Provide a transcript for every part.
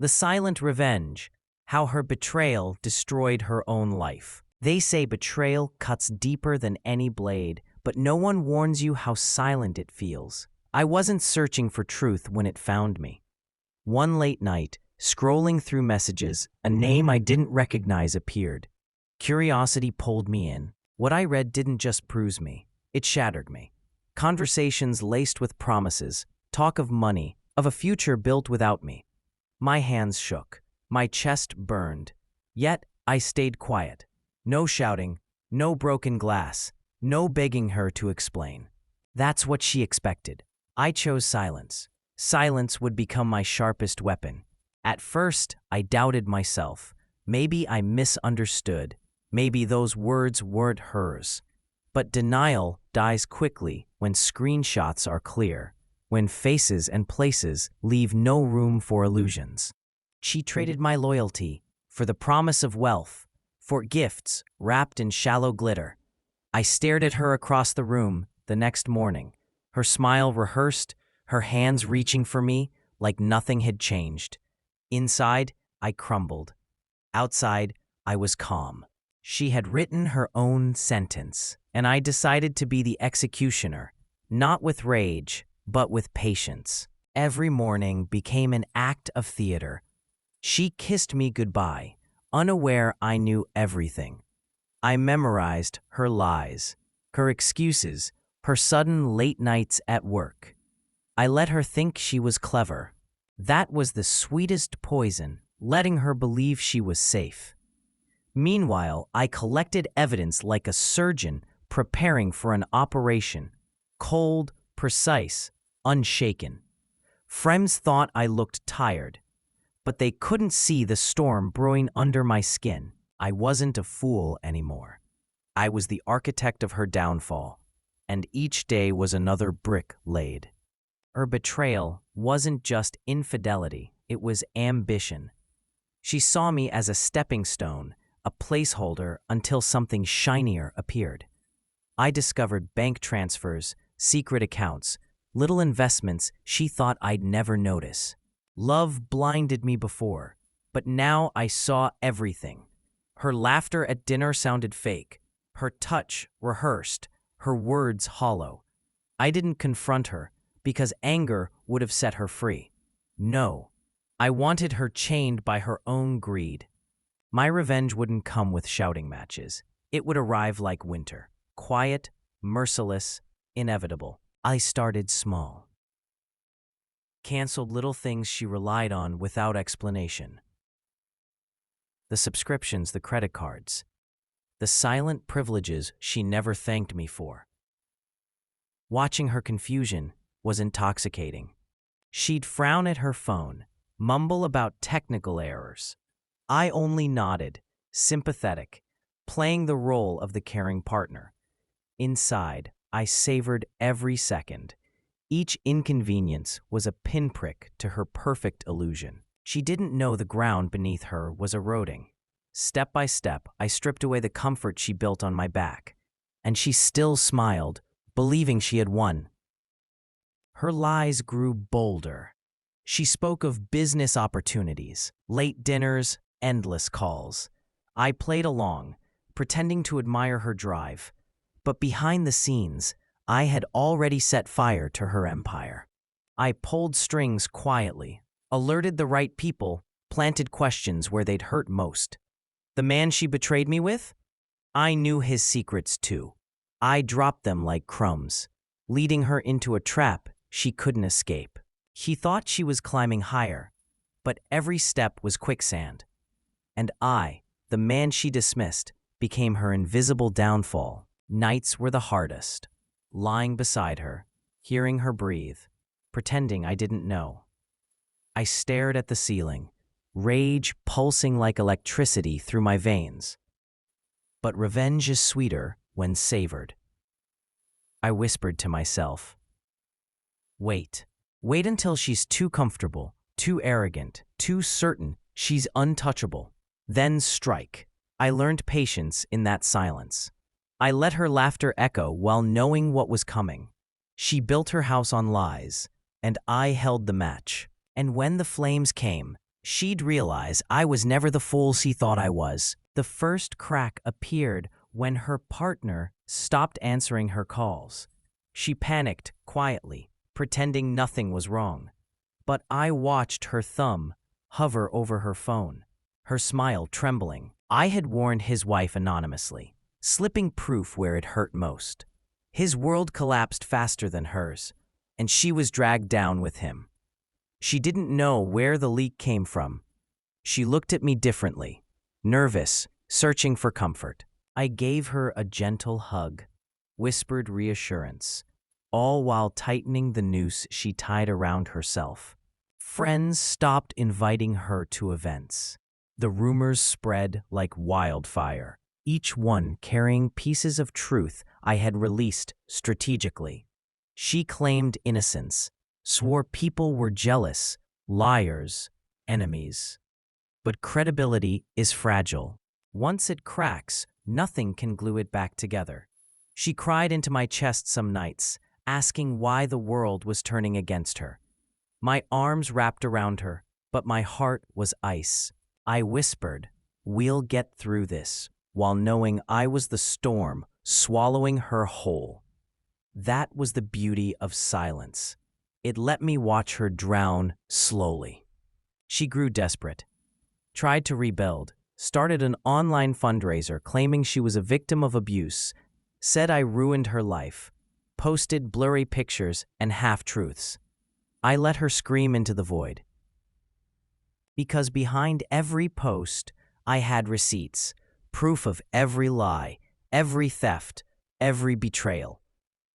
The silent revenge, how her betrayal destroyed her own life. They say betrayal cuts deeper than any blade, but no one warns you how silent it feels. I wasn't searching for truth when it found me. One late night, scrolling through messages, a name I didn't recognize appeared. Curiosity pulled me in. What I read didn't just bruise me, it shattered me. Conversations laced with promises, talk of money, of a future built without me. My hands shook, my chest burned. Yet I stayed quiet. No shouting, no broken glass, no begging her to explain. That's what she expected. I chose silence. Silence would become my sharpest weapon. At first, I doubted myself. Maybe I misunderstood. Maybe those words weren't hers. But denial dies quickly when screenshots are clear, when faces and places leave no room for illusions. She traded my loyalty for the promise of wealth, for gifts wrapped in shallow glitter. I stared at her across the room the next morning, her smile rehearsed, her hands reaching for me like nothing had changed. Inside, I crumbled. Outside, I was calm. She had written her own sentence, and I decided to be the executioner, not with rage, but with patience. Every morning became an act of theater. She kissed me goodbye, unaware I knew everything. I memorized her lies, her excuses, her sudden late nights at work. I let her think she was clever. That was the sweetest poison, letting her believe she was safe. Meanwhile, I collected evidence like a surgeon preparing for an operation, cold, precise, unshaken. Friends thought I looked tired, but they couldn't see the storm brewing under my skin. I wasn't a fool anymore. I was the architect of her downfall, and each day was another brick laid. Her betrayal wasn't just infidelity, it was ambition. She saw me as a stepping stone, a placeholder until something shinier appeared. I discovered bank transfers, secret accounts, little investments she thought I'd never notice. Love blinded me before, but now I saw everything. Her laughter at dinner sounded fake, her touch rehearsed, her words hollow. I didn't confront her because anger would have set her free. No, I wanted her chained by her own greed. My revenge wouldn't come with shouting matches. It would arrive like winter, quiet, merciless, inevitable. I started small. Canceled little things she relied on without explanation. The subscriptions, the credit cards, the silent privileges she never thanked me for. Watching her confusion was intoxicating. She'd frown at her phone, mumble about technical errors. I only nodded, sympathetic, playing the role of the caring partner. Inside, I savored every second. Each inconvenience was a pinprick to her perfect illusion. She didn't know the ground beneath her was eroding. Step by step, I stripped away the comfort she built on my back, and she still smiled, believing she had won. Her lies grew bolder. She spoke of business opportunities, late dinners, endless calls. I played along, pretending to admire her drive, but behind the scenes, I had already set fire to her empire. I pulled strings quietly, alerted the right people, planted questions where they'd hurt most. The man she betrayed me with? I knew his secrets too. I dropped them like crumbs, leading her into a trap she couldn't escape. She thought she was climbing higher, but every step was quicksand. And I, the man she dismissed, became her invisible downfall. Nights were the hardest, lying beside her, hearing her breathe, pretending I didn't know. I stared at the ceiling, rage pulsing like electricity through my veins. But revenge is sweeter when savored. I whispered to myself, wait. Wait until she's too comfortable, too arrogant, too certain she's untouchable. Then strike. I learned patience in that silence. I let her laughter echo while knowing what was coming. She built her house on lies, and I held the match. And when the flames came, she'd realize I was never the fool she thought I was. The first crack appeared when her partner stopped answering her calls. She panicked quietly, pretending nothing was wrong. But I watched her thumb hover over her phone, her smile trembling. I had warned his wife anonymously, slipping proof where it hurt most. His world collapsed faster than hers, and she was dragged down with him. She didn't know where the leak came from. She looked at me differently, nervous, searching for comfort. I gave her a gentle hug, whispered reassurance, all while tightening the noose she tied around herself. Friends stopped inviting her to events. The rumors spread like wildfire, each one carrying pieces of truth I had released strategically. She claimed innocence, swore people were jealous, liars, enemies. But credibility is fragile. Once it cracks, nothing can glue it back together. She cried into my chest some nights, asking why the world was turning against her. My arms wrapped around her, but my heart was ice. I whispered, "We'll get through this," while knowing I was the storm swallowing her whole. That was the beauty of silence. It let me watch her drown slowly. She grew desperate, tried to rebuild, started an online fundraiser claiming she was a victim of abuse, said I ruined her life, posted blurry pictures and half-truths. I let her scream into the void. Because behind every post, I had receipts, proof of every lie, every theft, every betrayal.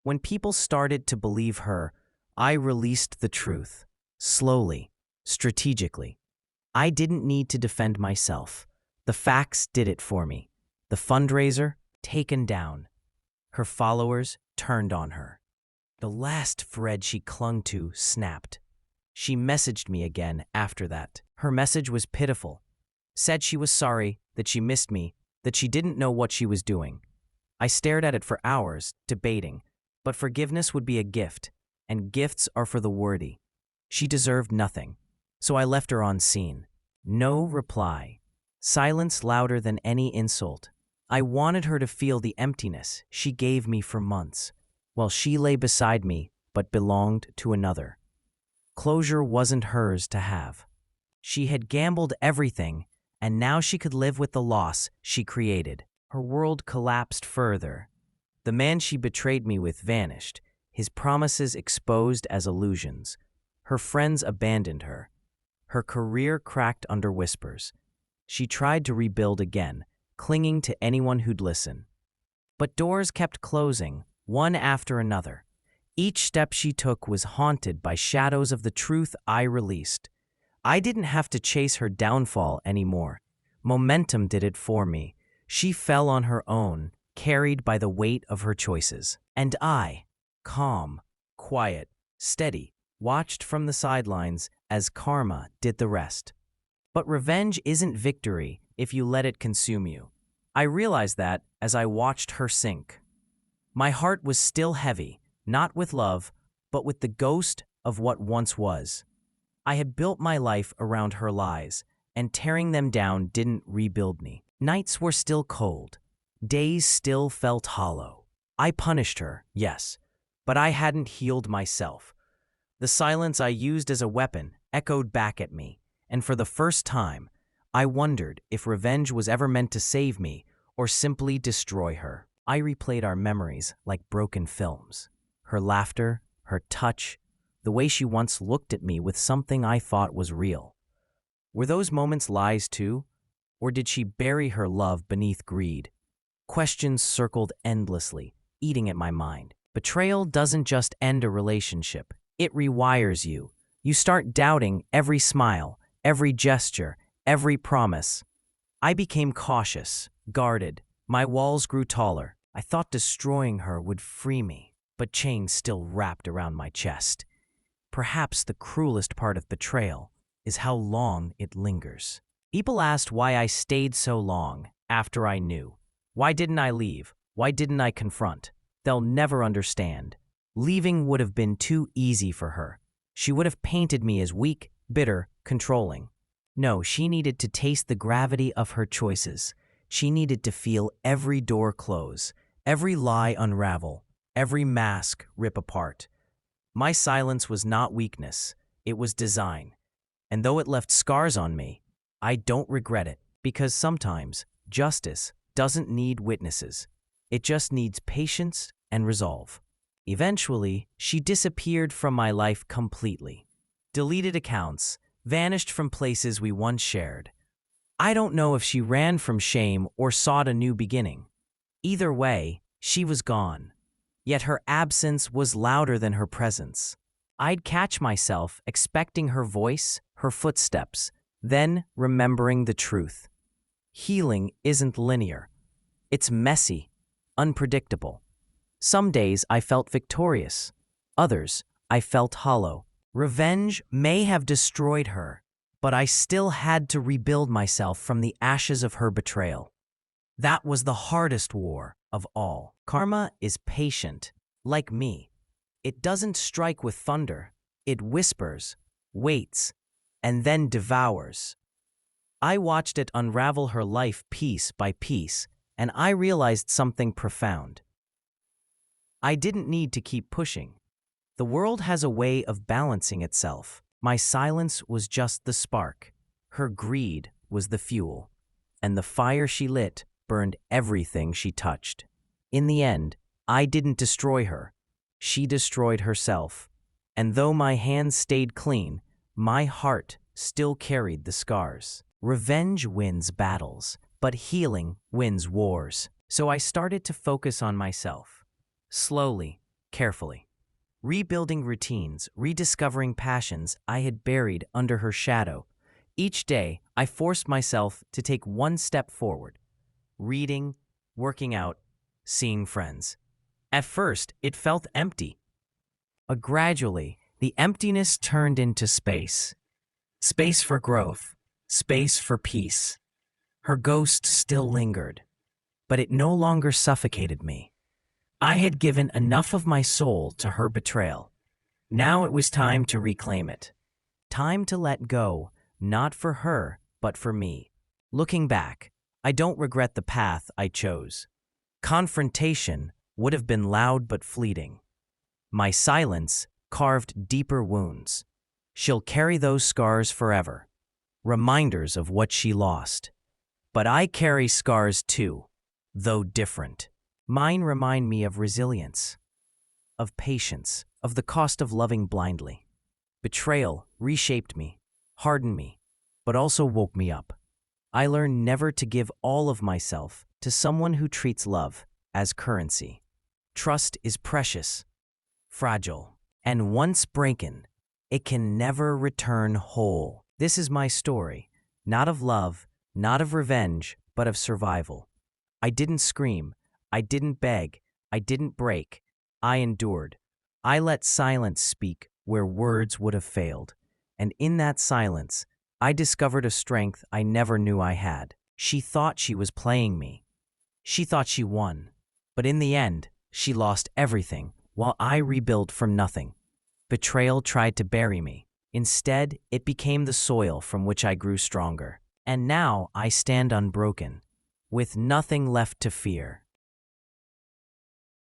When people started to believe her, I released the truth, slowly, strategically. I didn't need to defend myself. The facts did it for me. The fundraiser, taken down. Her followers turned on her. The last thread she clung to snapped. She messaged me again after that. Her message was pitiful. Said she was sorry, that she missed me, that she didn't know what she was doing. I stared at it for hours, debating. But forgiveness would be a gift, and gifts are for the worthy. She deserved nothing, so I left her on scene. No reply. Silence louder than any insult. I wanted her to feel the emptiness she gave me for months, while she lay beside me but belonged to another. Closure wasn't hers to have. She had gambled everything, and now she could live with the loss she created. Her world collapsed further. The man she betrayed me with vanished, his promises exposed as illusions. Her friends abandoned her. Her career cracked under whispers. She tried to rebuild again, clinging to anyone who'd listen. But doors kept closing, one after another. Each step she took was haunted by shadows of the truth I released. I didn't have to chase her downfall anymore. Momentum did it for me. She fell on her own, carried by the weight of her choices. And I, calm, quiet, steady, watched from the sidelines as karma did the rest. But revenge isn't victory if you let it consume you. I realized that as I watched her sink. My heart was still heavy, not with love, but with the ghost of what once was. I had built my life around her lies, and tearing them down didn't rebuild me. Nights were still cold. Days still felt hollow. I punished her, yes, but I hadn't healed myself. The silence I used as a weapon echoed back at me, and for the first time, I wondered if revenge was ever meant to save me or simply destroy her. I replayed our memories like broken films. Her laughter, her touch, the way she once looked at me with something I thought was real. Were those moments lies too? Or did she bury her love beneath greed? Questions circled endlessly, eating at my mind. Betrayal doesn't just end a relationship. It rewires you. You start doubting every smile, every gesture, every promise. I became cautious, guarded. My walls grew taller. I thought destroying her would free me, but chains still wrapped around my chest. Perhaps the cruelest part of betrayal is how long it lingers. People asked why I stayed so long after I knew. Why didn't I leave? Why didn't I confront? They'll never understand. Leaving would have been too easy for her. She would have painted me as weak, bitter, controlling. No, she needed to taste the gravity of her choices. She needed to feel every door close, every lie unravel, every mask rip apart. My silence was not weakness, it was design. And though it left scars on me, I don't regret it, because sometimes justice doesn't need witnesses. It just needs patience and resolve. Eventually, she disappeared from my life completely. Deleted accounts, vanished from places we once shared. I don't know if she ran from shame or sought a new beginning. Either way, she was gone. Yet her absence was louder than her presence. I'd catch myself expecting her voice, her footsteps, then remembering the truth. Healing isn't linear. It's messy, unpredictable. Some days I felt victorious. Others, I felt hollow. Revenge may have destroyed her, but I still had to rebuild myself from the ashes of her betrayal. That was the hardest war of all. Karma is patient, like me. It doesn't strike with thunder. It whispers, waits, and then devours. I watched it unravel her life piece by piece, and I realized something profound. I didn't need to keep pushing. The world has a way of balancing itself. My silence was just the spark. Her greed was the fuel. And the fire she lit burned everything she touched. In the end, I didn't destroy her. She destroyed herself. And though my hands stayed clean, my heart still carried the scars. Revenge wins battles, but healing wins wars. So I started to focus on myself. Slowly, carefully. Rebuilding routines, rediscovering passions I had buried under her shadow. Each day, I forced myself to take one step forward. Reading, working out, seeing friends. At first, it felt empty. But gradually, the emptiness turned into space. Space for growth, space for peace. Her ghost still lingered, but it no longer suffocated me. I had given enough of my soul to her betrayal. Now it was time to reclaim it. Time to let go, not for her, but for me. Looking back, I don't regret the path I chose. Confrontation would have been loud but fleeting. My silence carved deeper wounds. She'll carry those scars forever, reminders of what she lost. But I carry scars too, though different. Mine remind me of resilience, of patience, of the cost of loving blindly. Betrayal reshaped me, hardened me, but also woke me up. I learned never to give all of myself to someone who treats love as currency. Trust is precious, fragile, and once broken, it can never return whole. This is my story, not of love, not of revenge, but of survival. I didn't scream. I didn't beg, I didn't break, I endured. I let silence speak where words would have failed. And in that silence, I discovered a strength I never knew I had. She thought she was playing me. She thought she won. But in the end, she lost everything, while I rebuilt from nothing. Betrayal tried to bury me. Instead, it became the soil from which I grew stronger. And now I stand unbroken, with nothing left to fear.